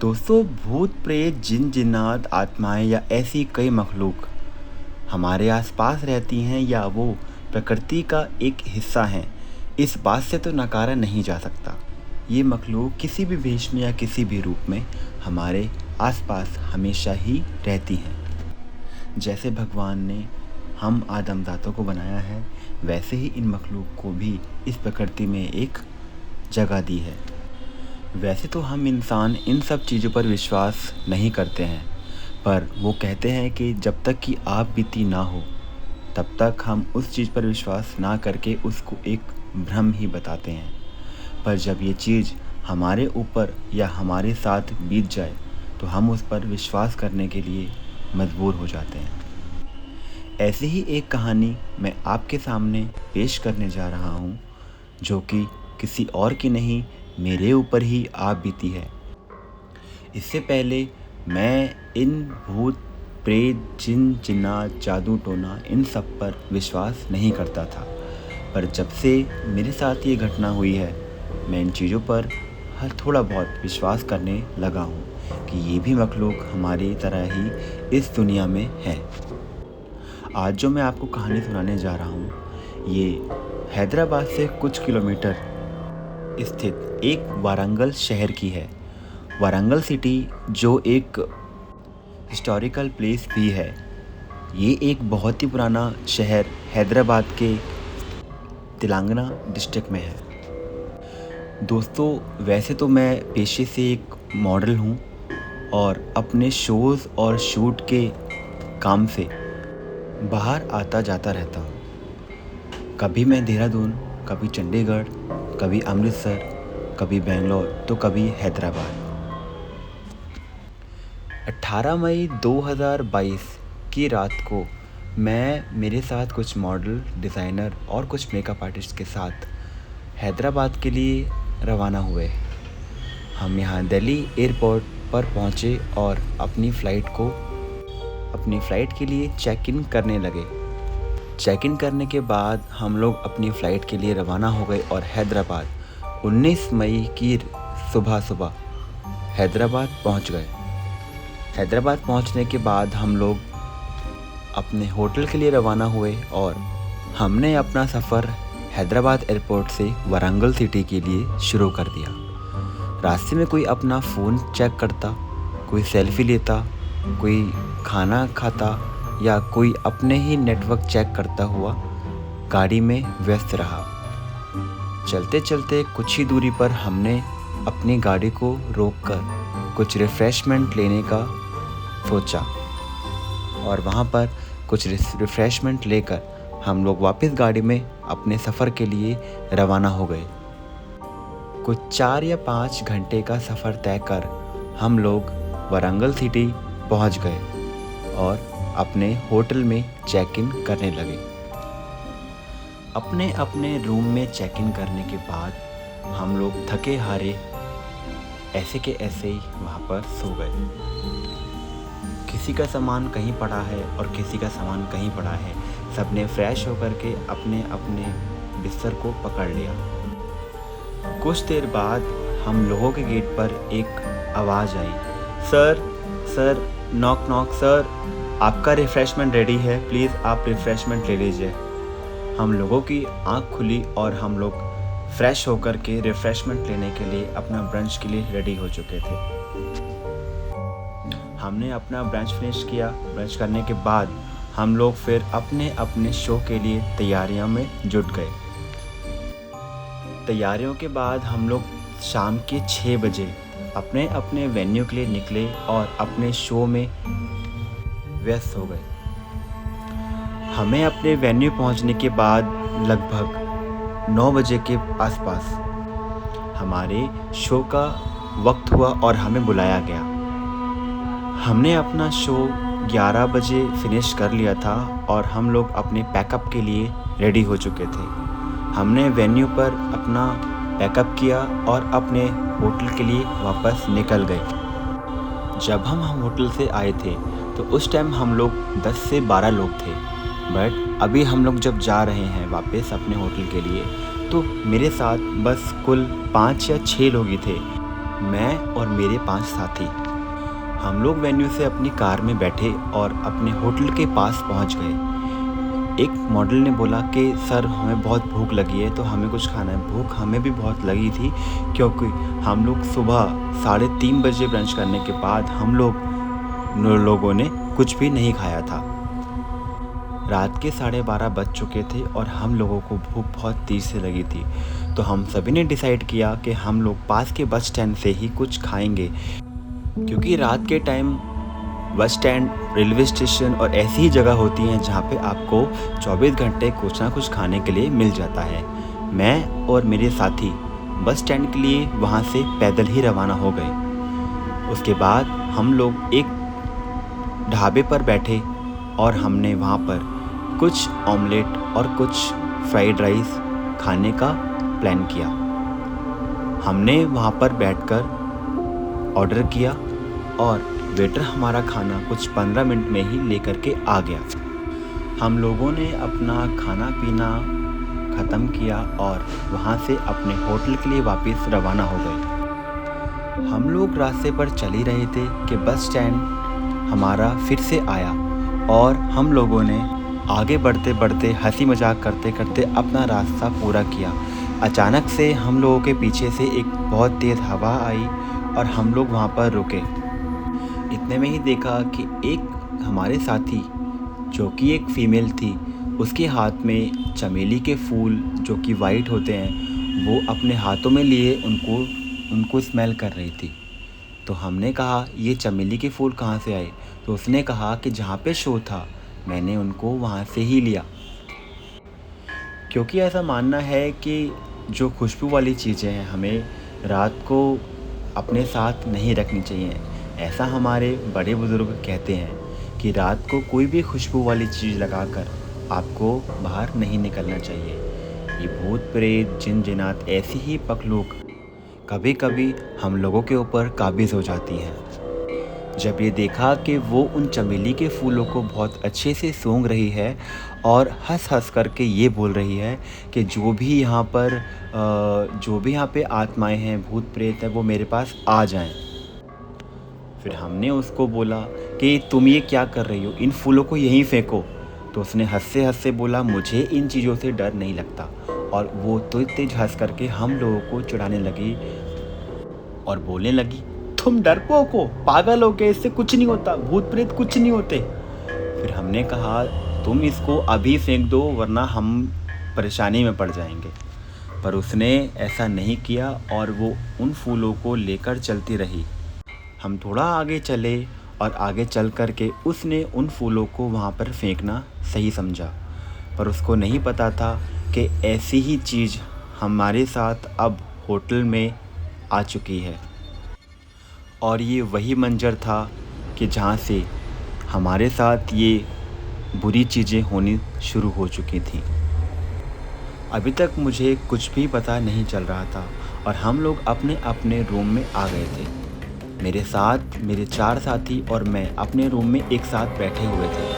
दोस्तों, भूत प्रेत जिन जिन्नात आत्माएं या ऐसी कई मखलूक हमारे आसपास रहती हैं या वो प्रकृति का एक हिस्सा हैं, इस बात से तो नकारा नहीं जा सकता। ये मखलूक किसी भी वेश में या किसी भी रूप में हमारे आसपास हमेशा ही रहती हैं। जैसे भगवान ने हम आदमजातों को बनाया है, वैसे ही इन मखलूक को भी इस प्रकृति में एक जगह दी है। वैसे तो हम इंसान इन सब चीज़ों पर विश्वास नहीं करते हैं, पर वो कहते हैं कि जब तक कि आप बीती ना हो तब तक हम उस चीज़ पर विश्वास ना करके उसको एक भ्रम ही बताते हैं। पर जब ये चीज़ हमारे ऊपर या हमारे साथ बीत जाए तो हम उस पर विश्वास करने के लिए मजबूर हो जाते हैं। ऐसी ही एक कहानी मैं आपके सामने पेश करने जा रहा हूँ, जो कि किसी और की नहीं, मेरे ऊपर ही आप बीती है। इससे पहले मैं इन भूत प्रेत जिन जिन्नात जादू टोना इन सब पर विश्वास नहीं करता था, पर जब से मेरे साथ ये घटना हुई है मैं इन चीज़ों पर हर थोड़ा बहुत विश्वास करने लगा हूँ कि ये भी मखलूक हमारी तरह ही इस दुनिया में है। आज जो मैं आपको कहानी सुनाने जा रहा हूँ ये हैदराबाद से कुछ किलोमीटर स्थित एक वारंगल शहर की है। वारंगल सिटी जो एक हिस्टोरिकल प्लेस भी है। ये एक बहुत ही पुराना शहर हैदराबाद के तेलंगाना डिस्ट्रिक्ट में है। दोस्तों, वैसे तो मैं पेशे से एक मॉडल हूँ और अपने शोज़ और शूट के काम से बाहर आता जाता रहता हूँ। कभी मैं देहरादून, कभी चंडीगढ़, कभी अमृतसर, कभी बेंगलोर तो कभी हैदराबाद। 18 मई 2022 की रात को मैं मेरे साथ कुछ मॉडल, डिज़ाइनर और कुछ मेकअप आर्टिस्ट के साथ हैदराबाद के लिए रवाना हुए। हम यहाँ दिल्ली एयरपोर्ट पर पहुँचे और अपनी फ़्लाइट के लिए चेक इन करने लगे। चेक इन करने के बाद हम लोग अपनी फ़्लाइट के लिए रवाना हो गए और हैदराबाद 19 मई की सुबह हैदराबाद पहुंच गए। हैदराबाद पहुंचने के बाद हम लोग अपने होटल के लिए रवाना हुए और हमने अपना सफ़र हैदराबाद एयरपोर्ट से वारंगल सिटी के लिए शुरू कर दिया। रास्ते में कोई अपना फ़ोन चेक करता, कोई सेल्फ़ी लेता, कोई खाना खाता या कोई अपने ही नेटवर्क चेक करता हुआ गाड़ी में व्यस्त रहा। चलते चलते कुछ ही दूरी पर हमने अपनी गाड़ी को रोककर कुछ रिफ़्रेशमेंट लेने का सोचा और वहाँ पर कुछ रिफ़्रेशमेंट लेकर हम लोग वापस गाड़ी में अपने सफ़र के लिए रवाना हो गए। कुछ 4 या 5 घंटे का सफ़र तय कर हम लोग वारंगल सिटी पहुँच गए और अपने होटल में चेक इन करने लगे। अपने अपने रूम में चेक इन करने के बाद हम लोग थके हारे ऐसे के ऐसे ही वहाँ पर सो गए। किसी का सामान कहीं पड़ा है और किसी का सामान कहीं पड़ा है। सबने फ्रेश होकर के अपने अपने बिस्तर को पकड़ लिया। कुछ देर बाद हम लोगों के गेट पर एक आवाज़ आई, सर नॉक नॉक सर, आपका रिफ़्रेशमेंट रेडी है, प्लीज़ आप रिफ़्रेशमेंट ले लीजिए। हम लोगों की आंख खुली और हम लोग फ्रेश होकर के रिफ़्रेशमेंट लेने के लिए अपना ब्रंच के लिए रेडी हो चुके थे। हमने अपना ब्रंच फिनिश किया। ब्रंच करने के बाद हम लोग फिर अपने अपने शो के लिए तैयारियों में जुट गए। तैयारियों के बाद हम लोग शाम के 6 बजे अपने अपने वेन्यू के लिए निकले और अपने शो में व्यस्त हो गए। हमें अपने वेन्यू पहुंचने के बाद लगभग 9 बजे के आसपास हमारे शो का वक्त हुआ और हमें बुलाया गया। हमने अपना शो 11 बजे फिनिश कर लिया था और हम लोग अपने पैकअप के लिए रेडी हो चुके थे। हमने वेन्यू पर अपना पैकअप किया और अपने होटल के लिए वापस निकल गए। जब हम होटल से आए थे तो उस टाइम हम लोग 10 से 12 लोग थे, बट अभी हम लोग जब जा रहे हैं वापस अपने होटल के लिए तो मेरे साथ बस कुल 5 या 6 लोग ही थे। मैं और मेरे 5 साथी। हम लोग वेन्यू से अपनी कार में बैठे और अपने होटल के पास पहुंच गए। एक मॉडल ने बोला कि सर हमें बहुत भूख लगी है, तो हमें कुछ खाना है। भूख हमें भी बहुत लगी थी, क्योंकि हम लोग सुबह 3:30 बजे ब्रंच करने के बाद हम लोगों ने कुछ भी नहीं खाया था। रात के 12:30 बज चुके थे और हम लोगों को भूख बहुत तेज़ से लगी थी। तो हम सभी ने डिसाइड किया कि हम लोग पास के बस स्टैंड से ही कुछ खाएंगे, क्योंकि रात के time bus stand, railway station और ऐसी ही जगह होती हैं जहाँ पे आपको 24 घंटे कुछ ना कुछ खाने के लिए मिल जाता है। मैं और मेरे साथी बस स्टैंड के लिए वहाँ से पैदल ही रवाना हो गए। उसके बाद हम लोग एक ढाबे पर बैठे और हमने वहाँ पर कुछ ऑमलेट और कुछ फ्राइड राइस खाने का प्लान किया। हमने वहाँ पर बैठकर ऑर्डर किया और वेटर हमारा खाना कुछ 15 मिनट में ही लेकर के आ गया। हम लोगों ने अपना खाना पीना ख़त्म किया और वहाँ से अपने होटल के लिए वापस रवाना हो गए। हम लोग रास्ते पर चल ही रहे थे कि बस स्टैंड हमारा फिर से आया और हम लोगों ने आगे बढ़ते बढ़ते हंसी मजाक करते करते अपना रास्ता पूरा किया। अचानक से हम लोगों के पीछे से एक बहुत तेज़ हवा आई और हम लोग वहाँ पर रुके। इतने में ही देखा कि एक हमारे साथी, जो कि एक फ़ीमेल थी, उसके हाथ में चमेली के फूल जो कि वाइट होते हैं, वो अपने हाथों में लिए उनको स्मेल कर रही थी। तो हमने कहा ये चमेली के फूल कहाँ से आए? तो उसने कहा कि जहाँ पे शो था मैंने उनको वहाँ से ही लिया। क्योंकि ऐसा मानना है कि जो खुशबू वाली चीज़ें हैं हमें रात को अपने साथ नहीं रखनी चाहिए। ऐसा हमारे बड़े बुज़ुर्ग कहते हैं कि रात को कोई भी खुशबू वाली चीज़ लगाकर आपको बाहर नहीं निकलना चाहिए। ये भूत प्रेत, जिन जिनात, ऐसी ही पखलूक कभी कभी हम लोगों के ऊपर काबिज़ हो जाती हैं। जब ये देखा कि वो उन चमेली के फूलों को बहुत अच्छे से सूंघ रही है और हंस हंस करके ये बोल रही है कि जो भी यहाँ पे आत्माएं हैं, भूत प्रेत हैं, वो मेरे पास आ जाएं। फिर हमने उसको बोला कि तुम ये क्या कर रही हो, इन फूलों को यहीं फेंको। तो उसने हंसते हंसते बोला मुझे इन चीज़ों से डर नहीं लगता। और वो तेज तेज हंस करके हम लोगों को चिढ़ाने लगी और बोलने लगी तुम डरपोक हो, पागल हो गए, इससे कुछ नहीं होता, भूत प्रेत कुछ नहीं होते। फिर हमने कहा तुम इसको अभी फेंक दो वरना हम परेशानी में पड़ जाएंगे। पर उसने ऐसा नहीं किया और वो उन फूलों को लेकर चलती रही। हम थोड़ा आगे चले और आगे चल कर के उसने उन फूलों को वहाँ पर फेंकना सही समझा। पर उसको नहीं पता था कि ऐसी ही चीज़ हमारे साथ अब होटल में आ चुकी है। और ये वही मंजर था कि जहाँ से हमारे साथ ये बुरी चीज़ें होनी शुरू हो चुकी थीं। अभी तक मुझे कुछ भी पता नहीं चल रहा था और हम लोग अपने अपने रूम में आ गए थे। मेरे साथ मेरे 4 साथी और मैं अपने रूम में एक साथ बैठे हुए थे।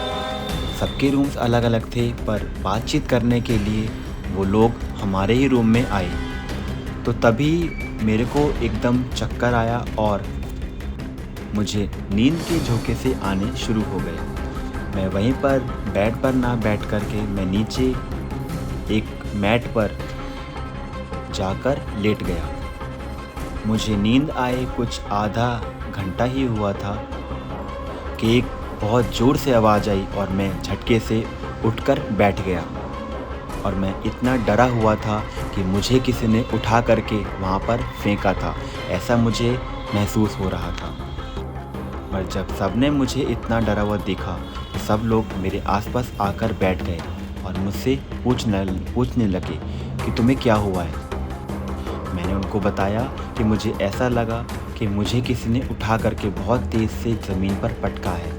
सबके रूम्स अलग अलग थे, पर बातचीत करने के लिए वो लोग हमारे ही रूम में आए। तो तभी मेरे को एकदम चक्कर आया और मुझे नींद के झोंके से आने शुरू हो गए। मैं वहीं पर बेड पर ना बैठ कर के मैं नीचे एक मैट पर जाकर लेट गया। मुझे नींद आए कुछ आधा घंटा ही हुआ था कि एक बहुत ज़ोर से आवाज़ आई और मैं झटके से उठकर बैठ गया। और मैं इतना डरा हुआ था कि मुझे किसी ने उठा करके वहाँ पर फेंका था, ऐसा मुझे महसूस हो रहा था। पर जब सबने मुझे इतना डरा हुआ देखा तो सब लोग मेरे आसपास आकर बैठ गए और मुझसे पूछने लगे कि तुम्हें क्या हुआ है। मैंने उनको बताया कि मुझे ऐसा लगा कि मुझे किसी ने उठा करके बहुत तेज़ से ज़मीन पर पटका है,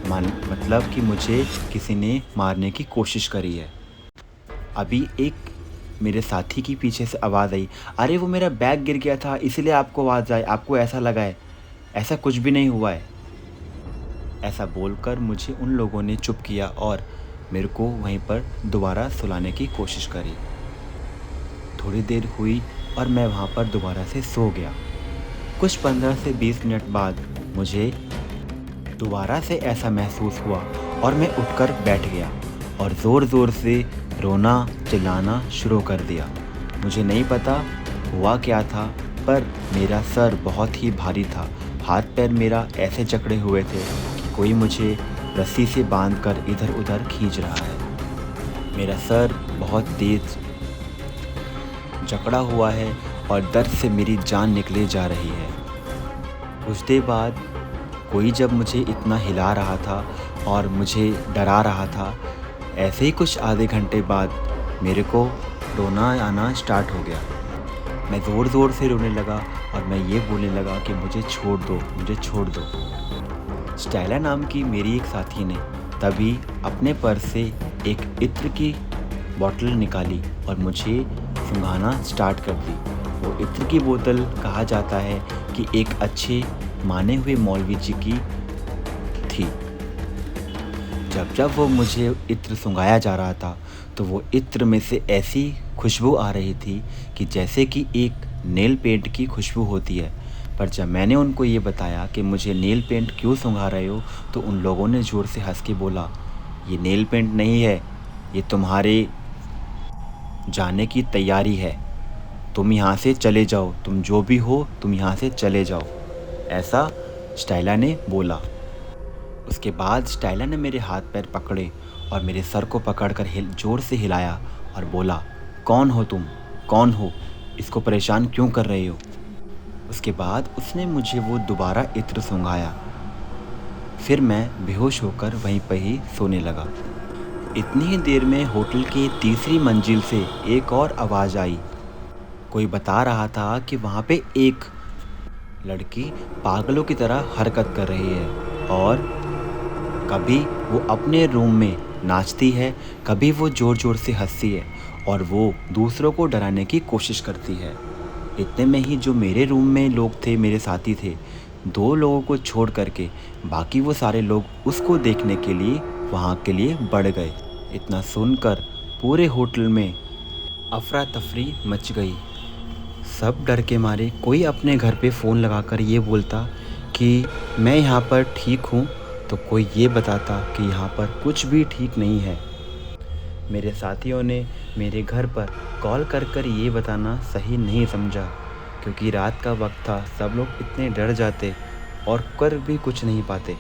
मतलब कि मुझे किसी ने मारने की कोशिश करी है। अभी एक मेरे साथी की पीछे से आवाज़ आई, अरे वो मेरा बैग गिर गया था इसलिए आपको आवाज़ आई, आपको ऐसा लगा है, ऐसा कुछ भी नहीं हुआ है। ऐसा बोलकर मुझे उन लोगों ने चुप किया और मेरे को वहीं पर दोबारा सुलाने की कोशिश करी। थोड़ी देर हुई और मैं वहाँ पर दोबारा से सो गया। कुछ 15 से 20 मिनट बाद मुझे दोबारा से ऐसा महसूस हुआ और मैं उठकर बैठ गया और ज़ोर-ज़ोर से रोना चिल्लाना शुरू कर दिया। मुझे नहीं पता हुआ क्या था, पर मेरा सर बहुत ही भारी था। हाथ पैर मेरा ऐसे जकड़े हुए थे कि कोई मुझे रस्सी से बांधकर इधर-उधर खींच रहा है। मेरा सर बहुत तेज़ जकड़ा हुआ है और दर्द से मेरी जान निकले जा रही है। कुछ देर बाद कोई जब मुझे इतना हिला रहा था और मुझे डरा रहा था, ऐसे ही कुछ आधे घंटे बाद मेरे को रोना आना स्टार्ट हो गया। मैं ज़ोर-ज़ोर से रोने लगा और मैं ये बोलने लगा कि मुझे छोड़ दो, मुझे छोड़ दो। स्टेला नाम की मेरी एक साथी ने तभी अपने पर्स से एक इत्र की बॉटल निकाली और मुझे सूंघाना स्टार्ट कर दी। वो इत्र की बोतल कहा जाता है कि एक अच्छे माने हुए मौलवी जी की थी। जब जब वो मुझे इत्र सूंघाया जा रहा था तो वो इत्र में से ऐसी खुशबू आ रही थी कि जैसे कि एक नेल पेंट की खुशबू होती है। पर जब मैंने उनको ये बताया कि मुझे नेल पेंट क्यों सूंघा रहे हो, तो उन लोगों ने ज़ोर से हंस के बोला, ये नेल पेंट नहीं है, ये तुम्हारे जाने की तैयारी है। तुम यहाँ से चले जाओ, तुम जो भी हो तुम यहाँ से चले जाओ। ऐसा स्टेला ने बोला। उसके बाद स्टेला ने मेरे हाथ पैर पकड़े और मेरे सर को पकड़कर ज़ोर से हिलाया और बोला, कौन हो तुम, कौन हो, इसको परेशान क्यों कर रहे हो। उसके बाद उसने मुझे वो दोबारा इत्र सूंघाया। फिर मैं बेहोश होकर वहीं पर ही सोने लगा। इतनी ही देर में होटल की तीसरी मंजिल से एक और आवाज़ आई। कोई बता रहा था कि वहाँ पे एक लड़की पागलों की तरह हरकत कर रही है और कभी वो अपने रूम में नाचती है, कभी वो ज़ोर ज़ोर से हंसती है और वो दूसरों को डराने की कोशिश करती है। इतने में ही जो मेरे रूम में लोग थे, मेरे साथी थे, 2 लोगों को छोड़ करके बाकी वो सारे लोग उसको देखने के लिए वहाँ के लिए बढ़ गए। इतना सुनकर पूरे होटल में अफरा तफरी मच गई। सब डर के मारे कोई अपने घर पे फ़ोन लगाकर ये बोलता कि मैं यहाँ पर ठीक हूँ, तो कोई ये बताता कि यहाँ पर कुछ भी ठीक नहीं है। मेरे साथियों ने मेरे घर पर कॉल कर कर ये बताना सही नहीं समझा, क्योंकि रात का वक्त था, सब लोग इतने डर जाते और कर भी कुछ नहीं पाते।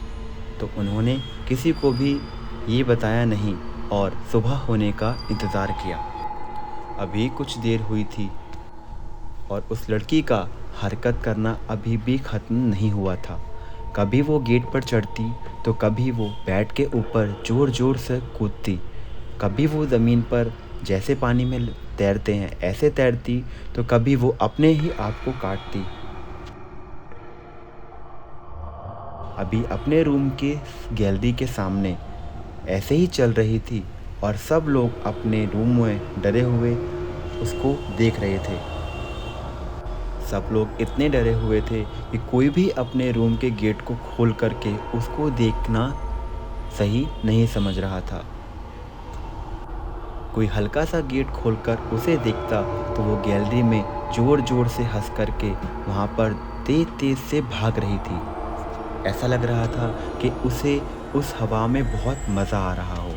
तो उन्होंने किसी को भी ये बताया नहीं और सुबह होने का इंतज़ार किया। अभी कुछ देर हुई थी और उस लड़की का हरकत करना अभी भी ख़त्म नहीं हुआ था। कभी वो गेट पर चढ़ती तो कभी वो बेड के ऊपर ज़ोर ज़ोर से कूदती, कभी वो ज़मीन पर जैसे पानी में तैरते हैं ऐसे तैरती, तो कभी वो अपने ही आप को काटती। अभी अपने रूम के गैलरी के सामने ऐसे ही चल रही थी और सब लोग अपने रूम में डरे हुए उसको देख रहे थे। सब लोग इतने डरे हुए थे कि कोई भी अपने रूम के गेट को खोल करके उसको देखना सही नहीं समझ रहा था। कोई हल्का सा गेट खोलकर उसे देखता तो वो गैलरी में ज़ोर ज़ोर से हंस करके वहाँ पर तेज़ तेज़ से भाग रही थी। ऐसा लग रहा था कि उसे उस हवा में बहुत मज़ा आ रहा हो।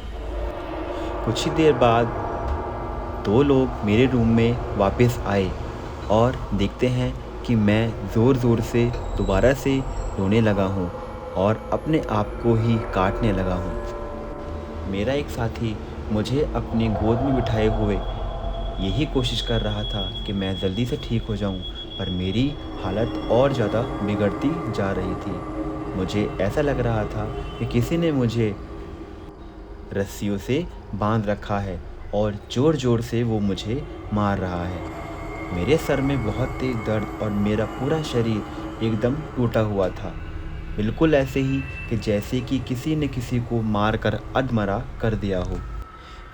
कुछ ही देर बाद 2 लोग मेरे रूम में वापस आए और देखते हैं कि मैं ज़ोर ज़ोर से दोबारा से रोने लगा हूँ और अपने आप को ही काटने लगा हूँ। मेरा एक साथी मुझे अपनी गोद में बिठाए हुए यही कोशिश कर रहा था कि मैं जल्दी से ठीक हो जाऊं, पर मेरी हालत और ज़्यादा बिगड़ती जा रही थी। मुझे ऐसा लग रहा था कि किसी ने मुझे रस्सियों से बांध रखा है और ज़ोर ज़ोर से वो मुझे मार रहा है। मेरे सर में बहुत तेज़ दर्द और मेरा पूरा शरीर एकदम टूटा हुआ था, बिल्कुल ऐसे ही कि जैसे कि किसी ने किसी को मार कर अधमरा कर दिया हो।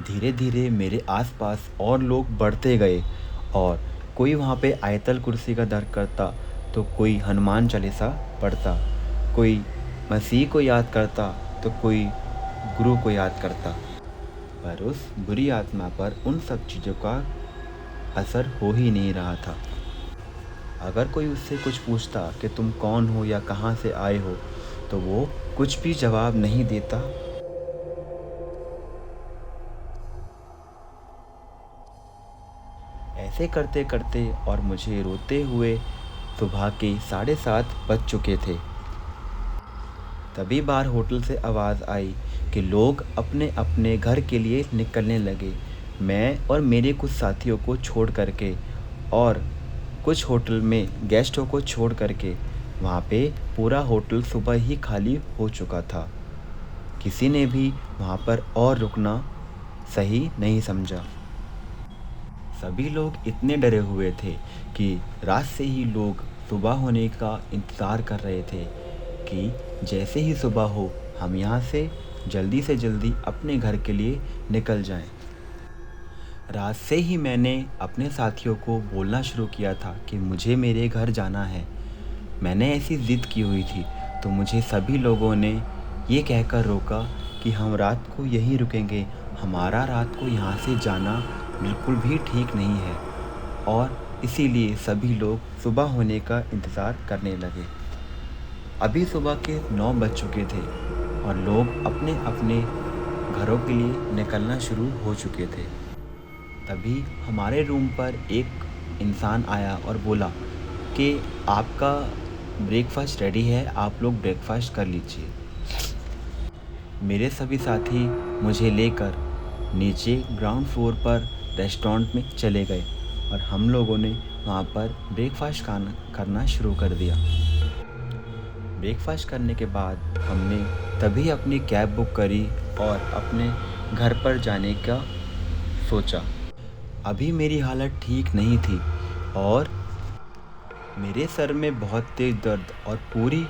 धीरे धीरे मेरे आसपास और लोग बढ़ते गए और कोई वहाँ पे आयतल कुर्सी का दर्द करता तो कोई हनुमान चालीसा पढ़ता, कोई मसीह को याद करता तो कोई गुरु को याद करता। पर उस बुरी आत्मा पर उन सब चीज़ों का असर हो ही नहीं रहा था। अगर कोई उससे कुछ पूछता कि तुम कौन हो या कहाँ से आए हो, तो वो कुछ भी जवाब नहीं देता। ऐसे करते करते और मुझे रोते हुए सुबह के 7:30 बज चुके थे। तभी बाहर होटल से आवाज़ आई कि लोग अपने अपने घर के लिए निकलने लगे। मैं और मेरे कुछ साथियों को छोड़ करके और कुछ होटल में गेस्टों को छोड़ करके वहाँ पे पूरा होटल सुबह ही खाली हो चुका था। किसी ने भी वहाँ पर और रुकना सही नहीं समझा। सभी लोग इतने डरे हुए थे कि रात से ही लोग सुबह होने का इंतज़ार कर रहे थे कि जैसे ही सुबह हो हम यहाँ से जल्दी अपने घर के लिए निकल जाएं। रात से ही मैंने अपने साथियों को बोलना शुरू किया था कि मुझे मेरे घर जाना है। मैंने ऐसी ज़िद की हुई थी, तो मुझे सभी लोगों ने ये कहकर रोका कि हम रात को यहीं रुकेंगे, हमारा रात को यहाँ से जाना बिल्कुल भी ठीक नहीं है। और इसीलिए सभी लोग सुबह होने का इंतज़ार करने लगे। अभी सुबह के 9 बज चुके थे और लोग अपने अपने घरों के लिए निकलना शुरू हो चुके थे। तभी हमारे रूम पर एक इंसान आया और बोला कि आपका ब्रेकफास्ट रेडी है, आप लोग ब्रेकफास्ट कर लीजिए। मेरे सभी साथी मुझे लेकर नीचे ग्राउंड फ्लोर पर रेस्टोरेंट में चले गए और हम लोगों ने वहाँ पर ब्रेकफास्ट करना शुरू कर दिया। ब्रेकफास्ट करने के बाद हमने तभी अपनी कैब बुक करी और अपने घर पर जाने का सोचा। अभी मेरी हालत ठीक नहीं थी और मेरे सर में बहुत तेज़ दर्द और पूरी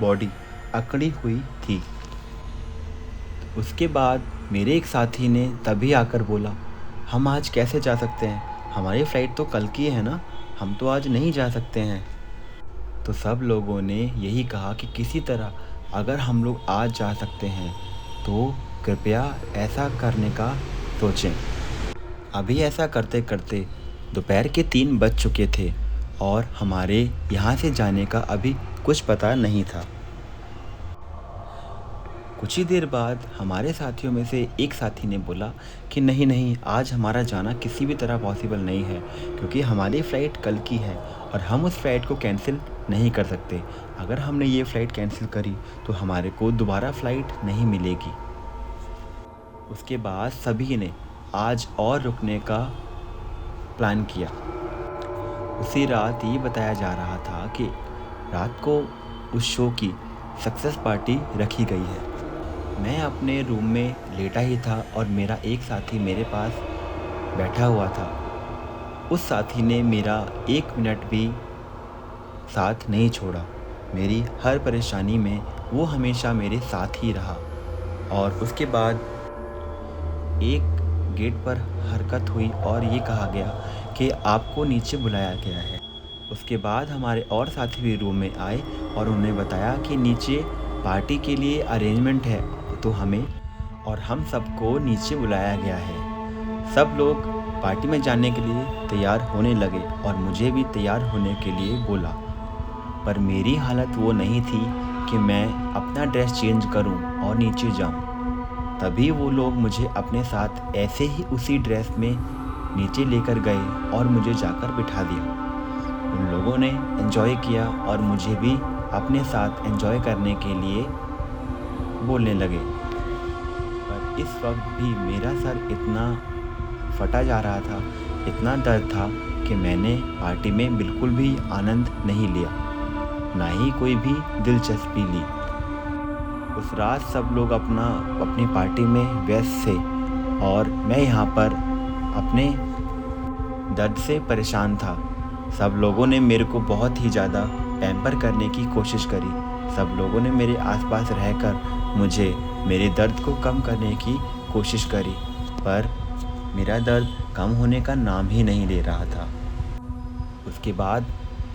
बॉडी अकड़ी हुई थी। उसके बाद मेरे एक साथी ने तभी आकर बोला, हम आज कैसे जा सकते हैं, हमारी फ़्लाइट तो कल की है ना, हम तो आज नहीं जा सकते हैं। तो सब लोगों ने यही कहा कि किसी तरह अगर हम लोग आज जा सकते हैं तो कृपया ऐसा करने का सोचें। अभी ऐसा करते करते दोपहर के 3 बज चुके थे और हमारे यहाँ से जाने का अभी कुछ पता नहीं था। कुछ ही देर बाद हमारे साथियों में से एक साथी ने बोला कि नहीं नहीं, आज हमारा जाना किसी भी तरह पॉसिबल नहीं है, क्योंकि हमारी फ़्लाइट कल की है और हम उस फ़्लाइट को कैंसिल नहीं कर सकते। अगर हमने ये फ़्लाइट कैंसिल करी तो हमारे को दोबारा फ़्लाइट नहीं मिलेगी। उसके बाद सभी ने आज और रुकने का प्लान किया। उसी रात ये बताया जा रहा था कि रात को उस शो की सक्सेस पार्टी रखी गई है। मैं अपने रूम में लेटा ही था और मेरा एक साथी मेरे पास बैठा हुआ था। उस साथी ने मेरा 1 मिनट भी साथ नहीं छोड़ा। मेरी हर परेशानी में वो हमेशा मेरे साथ ही रहा। और उसके बाद एक गेट पर हरकत हुई और ये कहा गया कि आपको नीचे बुलाया गया है। उसके बाद हमारे और साथी भी रूम में आए और उन्हें बताया कि नीचे पार्टी के लिए अरेंजमेंट है, तो हम सबको नीचे बुलाया गया है। सब लोग पार्टी में जाने के लिए तैयार होने लगे और मुझे भी तैयार होने के लिए बोला, पर मेरी हालत वो नहीं थी कि मैं अपना ड्रेस चेंज करूं और नीचे जाऊं। तभी वो लोग मुझे अपने साथ ऐसे ही उसी ड्रेस में नीचे लेकर गए और मुझे जाकर बिठा दिया। उन लोगों ने एंजॉय किया और मुझे भी अपने साथ एंजॉय करने के लिए बोलने लगे। पर इस वक्त भी मेरा सर इतना फटा जा रहा था, इतना दर्द था कि मैंने पार्टी में बिल्कुल भी आनंद नहीं लिया, ना ही कोई भी दिलचस्पी ली। उस रात सब लोग अपनी पार्टी में व्यस्त थे और मैं यहाँ पर अपने दर्द से परेशान था। सब लोगों ने मेरे को बहुत ही ज़्यादा पैम्पर करने की कोशिश करी। सब लोगों ने मेरे आसपास रहकर मुझे मेरे दर्द को कम करने की कोशिश करी, पर मेरा दर्द कम होने का नाम ही नहीं ले रहा था। उसके बाद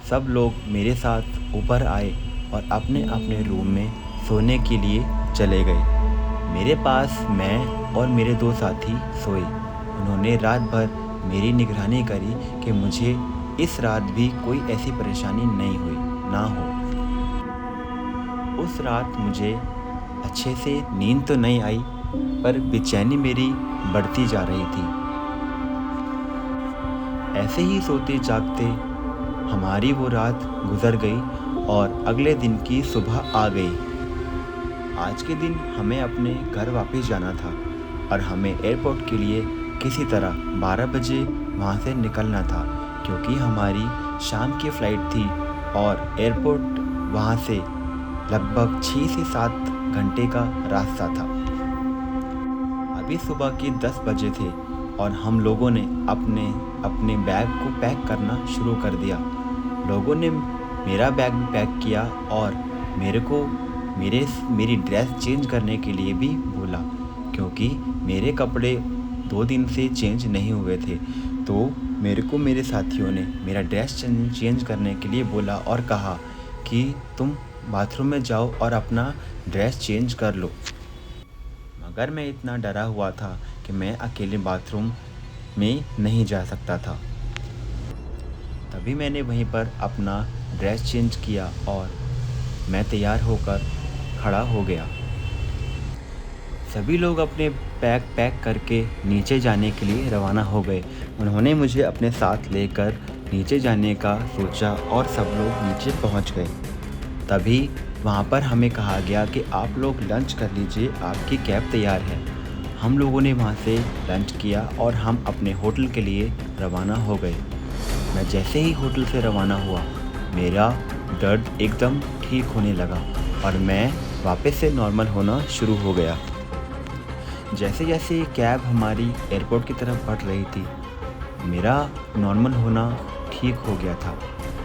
सब लोग मेरे साथ ऊपर आए और अपने अपने रूम में सोने के लिए चले गए। मेरे पास मैं और मेरे 2 साथी सोए। उन्होंने रात भर मेरी निगरानी करी कि मुझे इस रात भी कोई ऐसी परेशानी नहीं हुई ना हो। उस रात मुझे अच्छे से नींद तो नहीं आई, पर बेचैनी मेरी बढ़ती जा रही थी। ऐसे ही सोते जागते हमारी वो रात गुजर गई और अगले दिन की सुबह आ गई। आज के दिन हमें अपने घर वापस जाना था और हमें एयरपोर्ट के लिए किसी तरह 12 बजे वहाँ से निकलना था, क्योंकि हमारी शाम की फ़्लाइट थी और एयरपोर्ट वहाँ से लगभग 6 से 7 घंटे का रास्ता था। अभी सुबह के 10 बजे थे और हम लोगों ने अपने अपने बैग को पैक करना शुरू कर दिया। लोगों ने मेरा बैग भी पैक किया और मेरी ड्रेस चेंज करने के लिए भी बोला, क्योंकि मेरे कपड़े 2 दिन से चेंज नहीं हुए थे। तो मेरे साथियों ने मेरा ड्रेस चेंज करने के लिए बोला और कहा कि तुम बाथरूम में जाओ और अपना ड्रेस चेंज कर लो। मगर मैं इतना डरा हुआ था कि मैं अकेले बाथरूम में नहीं जा सकता था। तभी मैंने वहीं पर अपना ड्रेस चेंज किया और मैं तैयार होकर खड़ा हो गया। सभी लोग अपने बैग पैक करके नीचे जाने के लिए रवाना हो गए। उन्होंने मुझे अपने साथ लेकर नीचे जाने का सोचा और सब लोग नीचे पहुंच गए। तभी वहां पर हमें कहा गया कि आप लोग लंच कर लीजिए, आपकी कैब तैयार है। हम लोगों ने वहां से लंच किया और हम अपने होटल के लिए रवाना हो गए। मैं जैसे ही होटल से रवाना हुआ, मेरा दर्द एकदम ठीक होने लगा और मैं वापस से नॉर्मल होना शुरू हो गया। जैसे जैसे कैब हमारी एयरपोर्ट की तरफ बढ़ रही थी, मेरा नॉर्मल होना ठीक हो गया था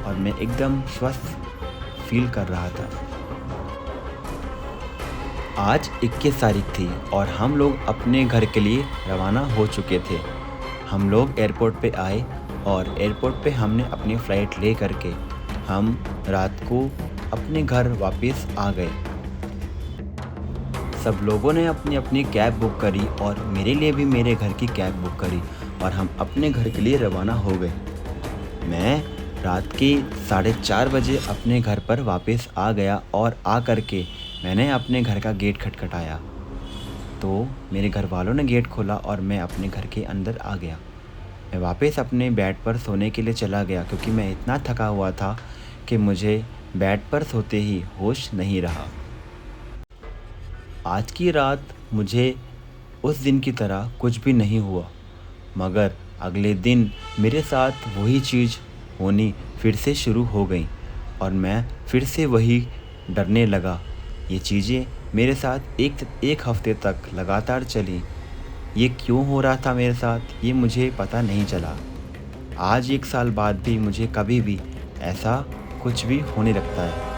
और मैं एकदम स्वस्थ फील कर रहा था। आज 21 तारीख थी और हम लोग अपने घर के लिए रवाना हो चुके थे। हम लोग एयरपोर्ट पे आए और एयरपोर्ट पे हमने अपनी फ़्लाइट ले करके हम रात को अपने घर वापस आ गए। सब लोगों ने अपनी अपनी कैब बुक करी और मेरे लिए भी मेरे घर की कैब बुक करी और हम अपने घर के लिए रवाना हो गए। मैं रात के 4:30 बजे अपने घर पर वापस आ गया और आ कर के मैंने अपने घर का गेट खटखटाया। तो मेरे घर वालों ने गेट खोला और मैं अपने घर के अंदर आ गया। मैं वापस अपने बेड पर सोने के लिए चला गया, क्योंकि मैं इतना थका हुआ था कि मुझे बेड पर सोते ही होश नहीं रहा। आज की रात मुझे उस दिन की तरह कुछ भी नहीं हुआ, मगर अगले दिन मेरे साथ वही चीज़ होनी फिर से शुरू हो गई और मैं फिर से वही डरने लगा। ये चीज़ें मेरे साथ एक हफ्ते तक लगातार चली। ये क्यों हो रहा था मेरे साथ, ये मुझे पता नहीं चला। आज 1 साल बाद भी मुझे कभी भी ऐसा कुछ भी होने लगता है।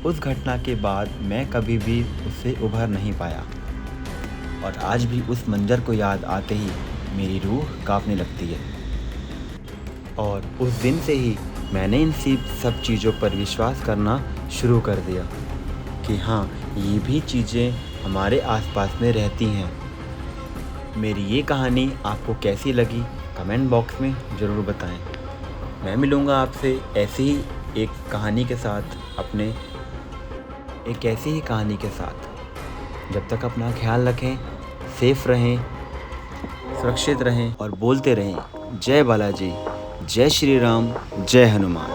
उस घटना के बाद मैं कभी भी उससे उभर नहीं पाया और आज भी उस मंज़र को याद आते ही मेरी रूह कांपने लगती है। और उस दिन से ही मैंने इन सब चीज़ों पर विश्वास करना शुरू कर दिया कि हाँ, ये भी चीज़ें हमारे आसपास में रहती हैं। मेरी ये कहानी आपको कैसी लगी कमेंट बॉक्स में ज़रूर बताएं। मैं मिलूँगा आपसे ऐसी ही एक कहानी के साथ एक ऐसी ही कहानी के साथ। जब तक अपना ख्याल रखें, सेफ रहें, सुरक्षित रहें और बोलते रहें जय बालाजी, जय श्री राम, जय हनुमान।